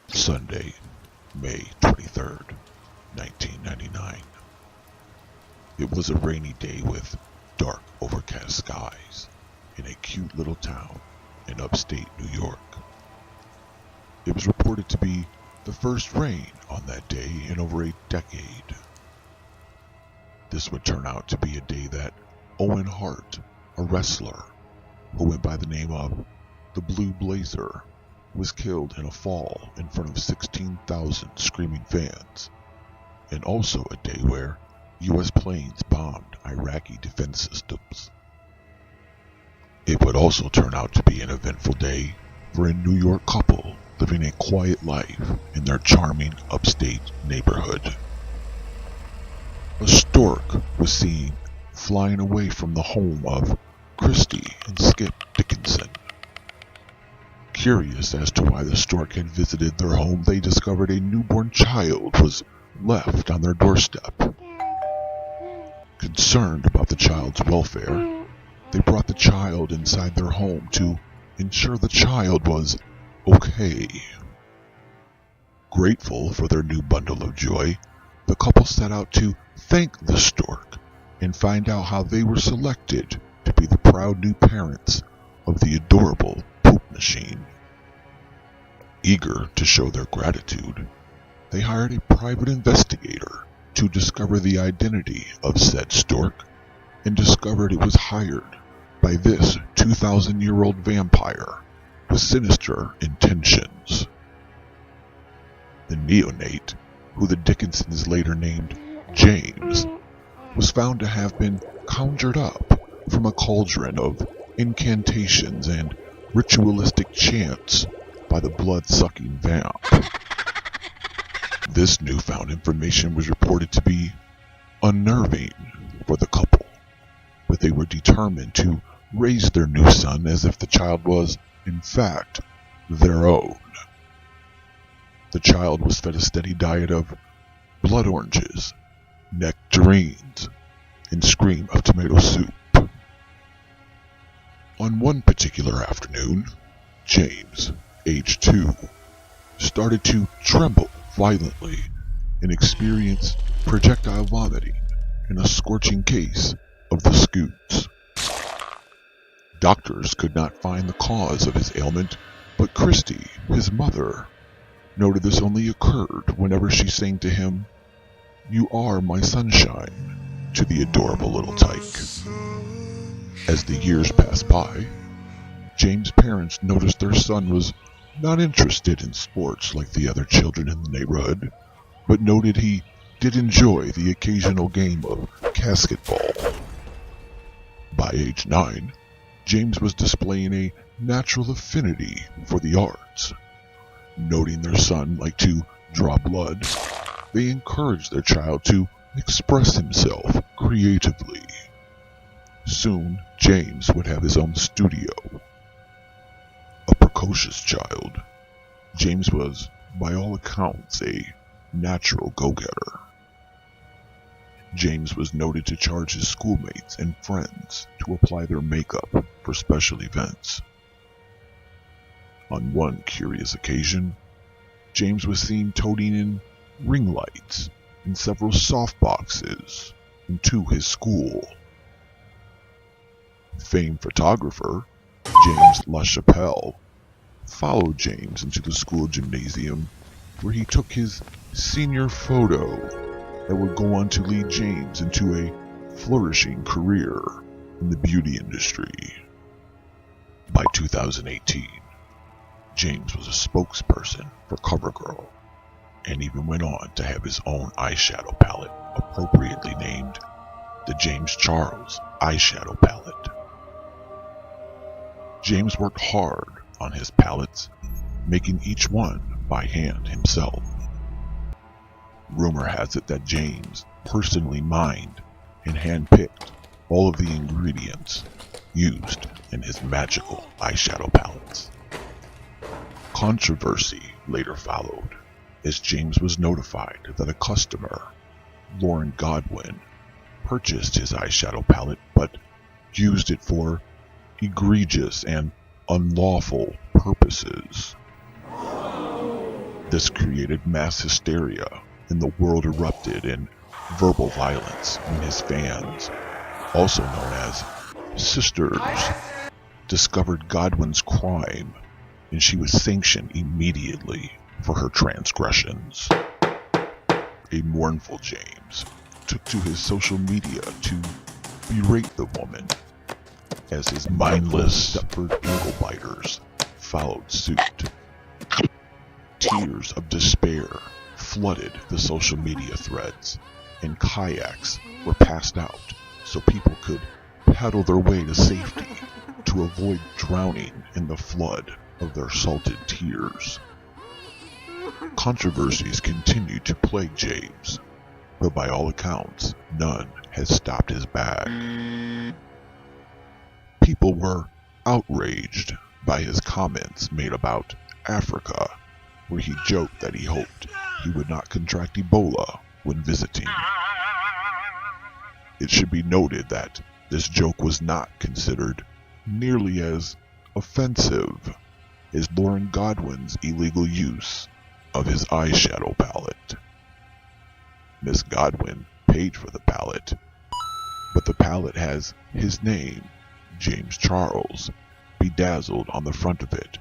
Sunday, May 23rd, 1999. It was a rainy day with dark, overcast skies in a cute little town in upstate New York. It was reported to be the first rain on that day in over a decade. This would turn out to be a day that Owen Hart, a wrestler who went by the name of the Blue Blazer, was killed in a fall in front of 16,000 screaming fans, and also a day where U.S. planes bombed Iraqi defense systems. It would also turn out to be an eventful day for a New York couple living a quiet life in their charming upstate neighborhood. A stork was seen flying away from the home of Christy and Skip Dickinson. Curious as to why the stork had visited their home, they discovered a newborn child was left on their doorstep. Concerned about the child's welfare, they brought the child inside their home to ensure the child was okay. Grateful for their new bundle of joy, the couple set out to thank the stork and find out how they were selected to be the proud new parents of the adorable poop machine. Eager to show their gratitude, they hired a private investigator to discover the identity of said stork, and discovered it was hired by this 2,000-year-old vampire with sinister intentions. The neonate, who the Dickinsons later named James, was found to have been conjured up from a cauldron of incantations and ritualistic chants by the blood-sucking vamp. This newfound information was reported to be unnerving for the couple, but they were determined to raise their new son as if the child was, in fact, their own. The child was fed a steady diet of blood oranges, nectarines, and scream of tomato soup. On one particular afternoon, James, age 2, started to tremble violently and experience projectile vomiting in a scorching case of the scoots. Doctors could not find the cause of his ailment, but Christy, his mother, noted this only occurred whenever she sang to him, "You are my sunshine," to the adorable little tyke. As the years passed by, James' parents noticed their son was not interested in sports like the other children in the neighborhood, but noted he did enjoy the occasional game of basketball. By age 9, James was displaying a natural affinity for the arts. Noting their son liked to draw blood, they encouraged their child to express himself creatively. Soon, James would have his own studio. A precocious child, James was, by all accounts, a natural go-getter. James was noted to charge his schoolmates and friends to apply their makeup for special events. On one curious occasion, James was seen toting in ring lights and several softboxes into his school. Famed photographer James LaChapelle followed James into the school gymnasium, where he took his senior photo that would go on to lead James into a flourishing career in the beauty industry. By 2018, James was a spokesperson for CoverGirl, and even went on to have his own eyeshadow palette, appropriately named the James Charles Eyeshadow Palette. James worked hard on his palettes, making each one by hand himself. Rumor has it that James personally mined and handpicked all of the ingredients used in his magical eyeshadow palettes. Controversy later followed, as James was notified that a customer, Lauren Godwin, purchased his eyeshadow palette but used it for egregious and unlawful purposes. This created mass hysteria, and the world erupted in verbal violence when his fans, also known as sisters, discovered Godwin's crime, and she was sanctioned immediately for her transgressions. A mournful James took to his social media to berate the woman, as his mindless Stepford ankle biters followed suit. Tears of despair flooded the social media threads, and kayaks were passed out so people could paddle their way to safety to avoid drowning in the flood of their salted tears. Controversies continued to plague James, but by all accounts, none had stopped his bag. People were outraged by his comments made about Africa, where he joked that he hoped he would not contract Ebola when visiting. It should be noted that this joke was not considered nearly as offensive as Lauren Godwin's illegal use of his eyeshadow palette. Miss Godwin paid for the palette, but the palette has his name, James Charles, bedazzled on the front of it,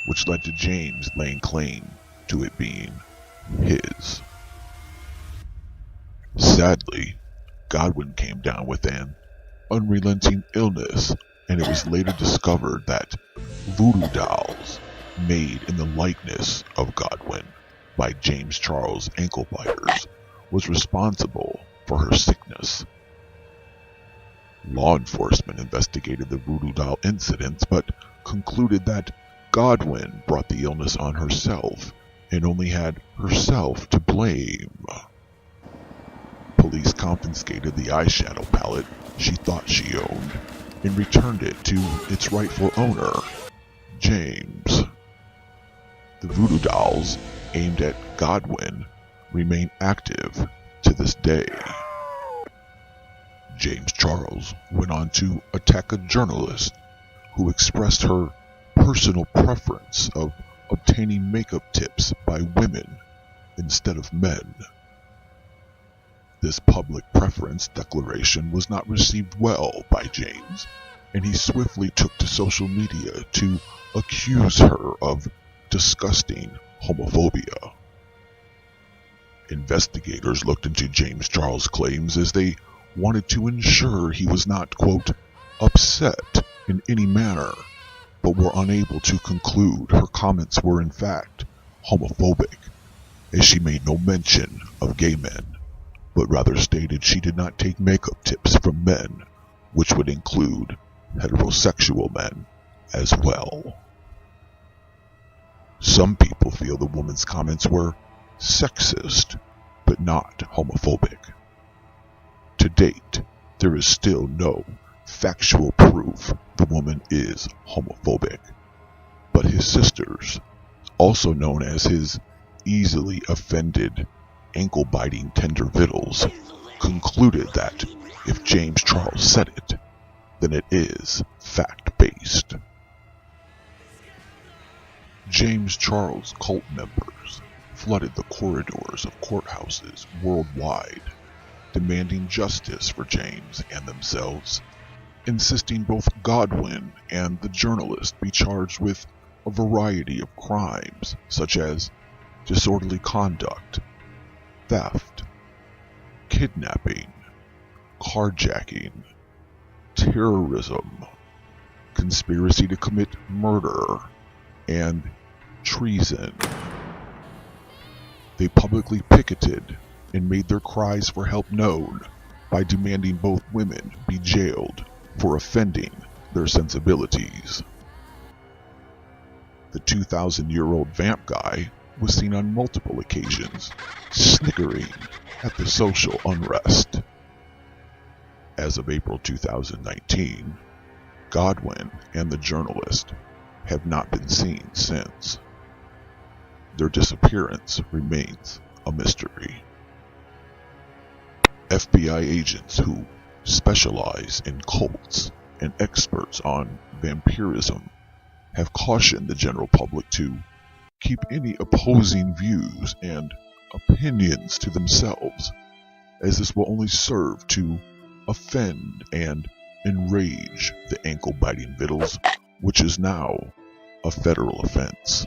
which led to James laying claim to it being his. Sadly, Godwin came down with an unrelenting illness, and it was later discovered that voodoo dolls made in the likeness of Godwin by James Charles ankle biters was responsible for her sickness. Law enforcement investigated the voodoo doll incidents, but concluded that Godwin brought the illness on herself and only had herself to blame. Police confiscated the eyeshadow palette she thought she owned and returned it to its rightful owner, James. The voodoo dolls aimed at Godwin remain active to this day. James Charles went on to attack a journalist who expressed her personal preference of obtaining makeup tips by women instead of men. This public preference declaration was not received well by James, and he swiftly took to social media to accuse her of disgusting homophobia. Investigators looked into James Charles' claims as they wanted to ensure he was not, quote, upset in any manner, but were unable to conclude her comments were in fact homophobic, as she made no mention of gay men, but rather stated she did not take makeup tips from men, which would include heterosexual men as well. Some people feel the woman's comments were sexist, but not homophobic. To date, there is still no factual proof the woman is homophobic, but his sisters, also known as his easily offended, ankle-biting tender vittles, concluded that if James Charles said it, then it is fact-based. James Charles cult members flooded the corridors of courthouses worldwide, demanding justice for James and themselves, insisting both Godwin and the journalist be charged with a variety of crimes, such as disorderly conduct, theft, kidnapping, carjacking, terrorism, conspiracy to commit murder, and treason. They publicly picketed and made their cries for help known by demanding both women be jailed for offending their sensibilities. The 2,000-year-old vamp guy was seen on multiple occasions snickering at the social unrest. As of April 2019, Godwin and the journalist have not been seen since. their disappearance remains a mystery. FBI agents who specialize in cults and experts on vampirism have cautioned the general public to keep any opposing views and opinions to themselves, as this will only serve to offend and enrage the ankle-biting Vittles, which is now a federal offense.